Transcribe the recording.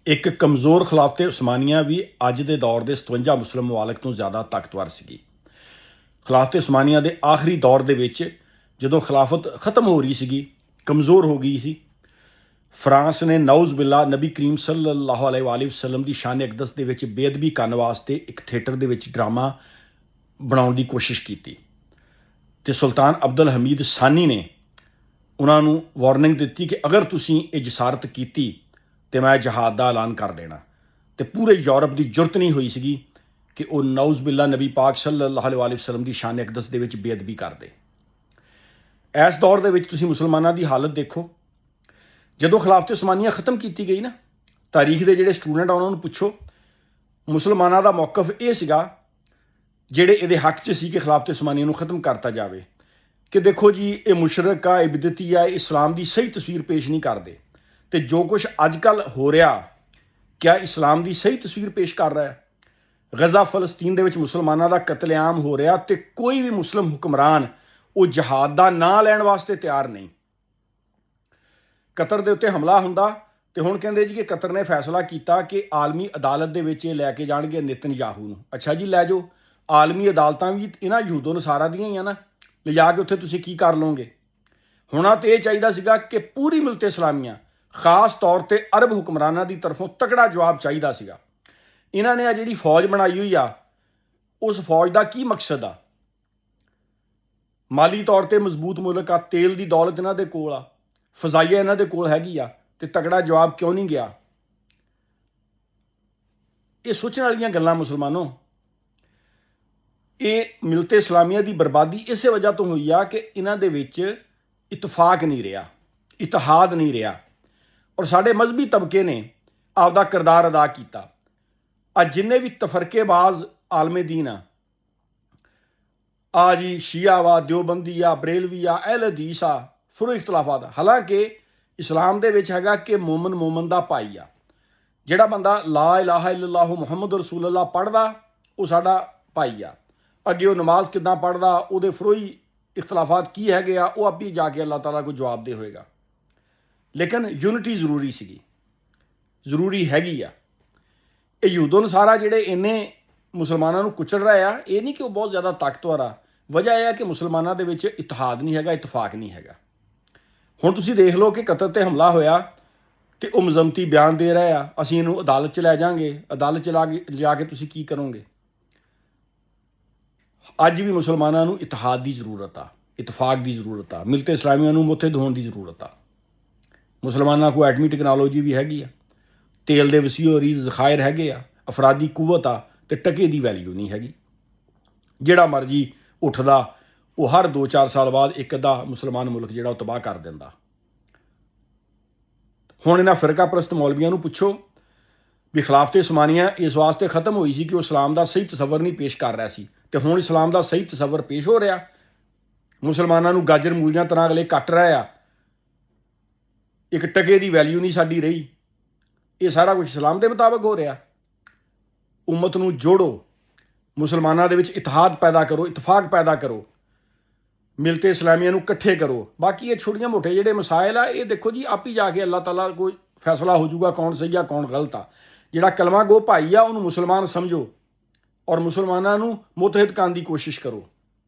ਇੱਕ ਕਮਜ਼ੋਰ ਖਿਲਾਫਤ ਉਸਮਾਨੀਆ ਵੀ ਅੱਜ ਦੇ ਦੌਰ ਦੇ 57 ਮੁਸਲਿਮ ਮਮਾਲਿਕ ਤੋਂ ਜ਼ਿਆਦਾ ਤਾਕਤਵਰ ਸੀਗੀ। ਖਿਲਾਫਤ ਉਸਮਾਨੀਆ ਦੇ ਆਖਰੀ ਦੌਰ ਦੇ ਵਿੱਚ ਜਦੋਂ ਖਿਲਾਫਤ ਖਤਮ ਹੋ ਰਹੀ ਸੀਗੀ, ਕਮਜ਼ੋਰ ਹੋ ਗਈ ਸੀ, ਫਰਾਂਸ ਨੇ ਨਊਜ਼ ਬਿੱਲਾ ਨਬੀ ਕਰੀਮ ਸੱਲੱਲਾਹੁ ਅਲੈਹਿ ਵਸੱਲਮ ਦੀ ਸ਼ਾਨ ਅਕਦਸ ਦੇ ਵਿੱਚ ਬੇਅਦਬੀ ਕਰਨ ਵਾਸਤੇ ਇੱਕ ਥੀਏਟਰ ਦੇ ਵਿੱਚ ਡਰਾਮਾ ਬਣਾਉਣ ਦੀ ਕੋਸ਼ਿਸ਼ ਕੀਤੀ ਅਤੇ ਸੁਲਤਾਨ ਅਬਦੁਲ ਹਮੀਦ ਸਾਨੀ ਨੇ ਉਹਨਾਂ ਨੂੰ ਵਾਰਨਿੰਗ ਦਿੱਤੀ ਕਿ ਅਗਰ ਤੁਸੀਂ ਇਹ ਜਸਾਰਤ ਕੀਤੀ ਤੇ ਮੈਂ ਜਹਾਦ ਦਾ ਐਲਾਨ ਕਰ ਦੇਣਾ। ਤੇ ਪੂਰੇ ਯੂਰਪ ਦੀ ਜੁਰਤ ਨਹੀਂ ਹੋਈ ਸੀਗੀ ਕਿ ਉਹ ਨਊਜ਼ ਬਿੱਲਾ ਨਬੀ ਪਾਕ ਸੱਲੱਲਾਹੁ ਅਲੈਹਿ ਵਸੱਲਮ ਦੀ ਸ਼ਾਨ ਅਕਦਸ ਦੇ ਵਿੱਚ ਬੇਅਦਬੀ ਕਰਦੇ। ਇਸ ਦੌਰ ਦੇ ਵਿੱਚ ਤੁਸੀਂ ਮੁਸਲਮਾਨਾਂ ਦੀ ਹਾਲਤ ਦੇਖੋ। ਜਦੋਂ ਖਿਲਾਫਤ ਉਸਮਾਨੀਆ ਖਤਮ ਕੀਤੀ ਗਈ ਨਾ, ਤਾਰੀਖ ਦੇ ਜਿਹੜੇ ਸਟੂਡੈਂਟ ਆ ਉਹਨਾਂ ਨੂੰ ਪੁੱਛੋ, ਮੁਸਲਮਾਨਾਂ ਦਾ ਮੌਕਫ ਇਹ ਸੀਗਾ ਜਿਹੜੇ ਇਹਦੇ ਹੱਕ 'ਚ ਸੀ ਕਿ ਖਿਲਾਫਤ ਉਸਮਾਨੀਆ ਨੂੰ ਖਤਮ ਕਰਤਾ ਜਾਵੇ ਕਿ ਦੇਖੋ ਜੀ ਇਹ ਮੁਸ਼ਰਕ ਆ, ਇਹ ਬਿਦਤੀ ਆ, ਇਹ ਇਸਲਾਮ ਦੀ ਸਹੀ ਤਸਵੀਰ ਪੇਸ਼ ਨਹੀਂ ਕਰਦੇ। ਤੇ ਜੋ ਕੁਝ ਅੱਜ ਕੱਲ੍ਹ ਹੋ ਰਿਹਾ, ਕਿਆ ਇਸਲਾਮ ਦੀ ਸਹੀ ਤਸਵੀਰ ਪੇਸ਼ ਕਰ ਰਿਹਾ ਹੈ? ਗਜ਼ਾ ਫਲਸਤੀਨ ਦੇ ਵਿੱਚ ਮੁਸਲਮਾਨਾਂ ਦਾ ਕਤਲੇਆਮ ਹੋ ਰਿਹਾ ਤੇ ਕੋਈ ਵੀ ਮੁਸਲਿਮ ਹੁਕਮਰਾਨ ਉਹ ਜਹਾਦ ਦਾ ਨਾਂ ਲੈਣ ਵਾਸਤੇ ਤਿਆਰ ਨਹੀਂ। ਕਤਰ ਦੇ ਉੱਤੇ ਹਮਲਾ ਹੁੰਦਾ ਤੇ ਹੁਣ ਕਹਿੰਦੇ ਜੀ ਕਿ ਕਤਰ ਨੇ ਫੈਸਲਾ ਕੀਤਾ ਕਿ ਆਲਮੀ ਅਦਾਲਤ ਦੇ ਵਿੱਚ ਇਹ ਲੈ ਕੇ ਜਾਣਗੇ ਨੇਤਨਯਾਹੂ ਨੂੰ। ਅੱਛਾ ਜੀ, ਲੈ ਜਾਓ। ਆਲਮੀ ਅਦਾਲਤਾਂ ਵੀ ਇਹਨਾਂ ਯਹੂਦੋ ਨਸਾਰਾ ਦੀਆਂ ਹੀ ਆ ਨਾ, ਲਿਜਾ ਕੇ ਉੱਥੇ ਤੁਸੀਂ ਕੀ ਕਰ ਲਓਗੇ? ਹੋਣਾ ਤੇ ਇਹ ਚਾਹੀਦਾ ਸੀਗਾ ਕਿ ਪੂਰੀ ਮਿਲਤ ਇਸਲਾਮੀਆ, ਖਾਸ ਤੌਰ ਤੇ ਅਰਬ ਹੁਕਮਰਾਨਾਂ ਦੀ ਤਰਫੋਂ ਤਕੜਾ ਜਵਾਬ ਚਾਹੀਦਾ ਸੀਗਾ। ਇਹਨਾਂ ਨੇ ਆ ਜਿਹੜੀ ਫੌਜ ਬਣਾਈ ਹੋਈ ਆ, ਉਸ ਫੌਜ ਦਾ ਕੀ ਮਕਸਦ ਆ? ਮਾਲੀ ਤੌਰ ਤੇ ਮਜ਼ਬੂਤ ਮੁਲਕ ਆ, ਤੇਲ ਦੀ ਦੌਲਤ ਇਹਨਾਂ ਦੇ ਕੋਲ ਆ, ਫਜ਼ਾਈਆ ਇਹਨਾਂ ਦੇ ਕੋਲ ਹੈਗੀ ਆ, ਤੇ ਤਕੜਾ ਜਵਾਬ ਕਿਉਂ ਨਹੀਂ ਗਿਆ? ਇਹ ਸੋਚਣ ਵਾਲੀਆਂ ਗੱਲਾਂ ਮੁਸਲਮਾਨੋ। ਇਹ ਮਿਲਤ ਇਸਲਾਮੀਆ ਦੀ ਬਰਬਾਦੀ ਇਸੇ ਵਜ੍ਹਾ ਤੋਂ ਹੋਈ ਆ ਕਿ ਇਹਨਾਂ ਦੇ ਵਿੱਚ ਇਤਫਾਕ ਨਹੀਂ ਰਿਹਾ, ਇਤਿਹਾਦ ਨਹੀਂ ਰਿਹਾ, ਔਰ ਸਾਡੇ ਮਜ਼ਹਬੀ ਤਬਕੇ ਨੇ ਆਪਦਾ ਕਿਰਦਾਰ ਅਦਾ ਕੀਤਾ। ਅੱਜ ਜਿੰਨੇ ਵੀ ਤਫਰਕੇਬਾਜ਼ ਆਲਮੇ ਦੀਨ ਆ ਜੀ, ਸ਼ੀਆ ਵਾ, ਦਿਓਬੰਦੀ ਆ, ਬਰੇਲਵੀ ਆ, ਅਹਿਲ ਹਦੀਸ ਆ, ਫੁਰੂ ਇਖਤਲਾਫਾਤ, ਹਾਲਾਂਕਿ ਇਸਲਾਮ ਦੇ ਵਿੱਚ ਹੈਗਾ ਕਿ ਮੋਮਨ ਦਾ ਭਾਈ ਆ। ਜਿਹੜਾ ਬੰਦਾ ਲਾ ਇਲਾਹਾ ਇਲੱਲਾਹੁ ਮੁਹੰਮਦ ਰਸੂਲੁੱਲਾਹ ਪੜ੍ਹਦਾ ਉਹ ਸਾਡਾ ਭਾਈ ਆ। ਅੱਗੇ ਉਹ ਨਮਾਜ਼ ਕਿੱਦਾਂ ਪੜ੍ਹਦਾ, ਉਹਦੇ ਫਰੂਈ ਇਖਤਲਾਫਾਤ ਕੀ ਹੈਗੇ ਆ, ਉਹ ਆਪੀ ਜਾ ਕੇ ਅੱਲਾਹ ਤਾਲਾ ਕੋਈ ਜਵਾਬ ਦੇ ਹੋਏਗਾ। ਲੇਕਿਨ ਯੂਨਿਟੀ ਜ਼ਰੂਰੀ ਸੀਗੀ, ਜ਼ਰੂਰੀ ਹੈਗੀ ਆ। ਇਹ ਯਹੂਦੋ ਨਸਾਰਾ ਜਿਹੜੇ ਇੰਨੇ ਮੁਸਲਮਾਨਾਂ ਨੂੰ ਕੁਚਲ ਰਹੇ ਆ, ਇਹ ਨਹੀਂ ਕਿ ਉਹ ਬਹੁਤ ਜ਼ਿਆਦਾ ਤਾਕਤਵਰ ਆ। ਵਜ੍ਹਾ ਇਹ ਆ ਕਿ ਮੁਸਲਮਾਨਾਂ ਦੇ ਵਿੱਚ ਇਤਿਹਾਦ ਨਹੀਂ ਹੈਗਾ, ਇਤਫਾਕ ਨਹੀਂ ਹੈਗਾ। ਹੁਣ ਤੁਸੀਂ ਦੇਖ ਲਓ ਕਿ ਕਤਰ 'ਤੇ ਹਮਲਾ ਹੋਇਆ ਤੇ ਉਹ ਮਜ਼ਮਤੀ ਬਿਆਨ ਦੇ ਰਹੇ ਆ, ਅਸੀਂ ਇਹਨੂੰ ਅਦਾਲਤ 'ਚ ਲੈ ਜਾਵਾਂਗੇ, ਅਦਾਲਤ 'ਚ ਲਿਜਾ ਕੇ ਤੁਸੀਂ ਕੀ ਕਰੋਗੇ? ਅੱਜ ਵੀ ਮੁਸਲਮਾਨਾਂ ਨੂੰ ਇਤਿਹਾਦ ਦੀ ਜ਼ਰੂਰਤ ਆ, ਇਤਫਾਕ ਦੀ ਜ਼ਰੂਰਤ ਆ, ਮਿਲਤ ਇਸਲਾਮੀਆ ਨੂੰ ਮੁੱਠ ਹੋਣ ਦੀ ਜ਼ਰੂਰਤ ਆ। ਮੁਸਲਮਾਨਾਂ ਕੋਲ ਐਟਮੀ ਟੈਕਨੋਲੋਜੀ ਵੀ ਹੈਗੀ ਆ, ਤੇਲ ਦੇ ਵਸੀਓ ਰੀਜ਼ ਜ਼ਖਾਇਰ ਹੈਗੇ ਆ, ਅਫਰਾਦੀ ਕੁਵਤ ਆ, ਤੇ ਟਕੇ ਦੀ ਵੈਲਿਊ ਨਹੀਂ ਹੈਗੀ। ਜਿਹੜਾ ਮਰਜੀ ਉੱਠਦਾ ਉਹ ਹਰ 2-4 ਸਾਲ ਬਾਅਦ ਇੱਕ ਅੱਧਾ ਮੁਸਲਮਾਨ ਮੁਲਕ ਜਿਹੜਾ ਉਹ ਤਬਾਹ ਕਰ ਦਿੰਦਾ। ਹੁਣ ਇਹਨਾਂ ਫਿਰਕਾ ਪ੍ਰਸਤ ਮੌਲਵੀਆਂ ਨੂੰ ਪੁੱਛੋ ਵੀ ਖਿਲਾਫਤ ਉਸਮਾਨੀਆ ਇਸ ਵਾਸਤੇ ਖਤਮ ਹੋਈ ਸੀ ਕਿ ਉਹ ਇਸਲਾਮ ਦਾ ਸਹੀ ਤਸੱਵਰ ਨਹੀਂ ਪੇਸ਼ ਕਰ ਰਿਹਾ ਸੀ, ਤੇ ਹੁਣ ਇਸਲਾਮ ਦਾ ਸਹੀ ਤਸੱਵਰ ਪੇਸ਼ ਹੋ ਰਿਹਾ। ਮੁਸਲਮਾਨਾਂ ਨੂੰ ਗਾਜਰ ਮੂਲੀਆਂ ਤਰ੍ਹਾਂ ਅਗਲੇ ਕੱਟ ਰਹੇ ਆ, ਇੱਕ ਟਕੇ ਦੀ ਵੈਲਿਊ ਨਹੀਂ ਸਾਡੀ ਰਹੀ। ਇਹ ਸਾਰਾ ਕੁਝ ਇਸਲਾਮ ਦੇ ਮੁਤਾਬਕ ਹੋ ਰਿਹਾ। ਉਮਤ ਨੂੰ ਜੋੜੋ, ਮੁਸਲਮਾਨਾਂ ਦੇ ਵਿੱਚ ਇਤਿਹਾਦ ਪੈਦਾ ਕਰੋ, ਇਤਫਾਕ ਪੈਦਾ ਕਰੋ, ਮਿਲਤ ਇਸਲਾਮੀਆ ਨੂੰ ਇਕੱਠੇ ਕਰੋ। ਬਾਕੀ ਇਹ ਛੋਟੀਆਂ ਮੋਟੇ ਜਿਹੜੇ ਮਸਾਇਲ ਆ, ਇਹ ਦੇਖੋ ਜੀ ਆਪੀ ਜਾ ਕੇ ਅੱਲਾਹ ਤਾਲਾ ਕੋਈ ਫੈਸਲਾ ਹੋ ਜਾਊਗਾ ਕੌਣ ਸਹੀ ਆ ਕੌਣ ਗਲਤ ਆ। ਜਿਹੜਾ ਕਲਮਾ ਗੋ ਭਾਈ ਆ ਉਹਨੂੰ ਮੁਸਲਮਾਨ ਸਮਝੋ ਔਰ ਮੁਸਲਮਾਨਾਂ ਨੂੰ ਮੁਤਹਿਦ ਕਰਨ ਦੀ ਕੋਸ਼ਿਸ਼ ਕਰੋ।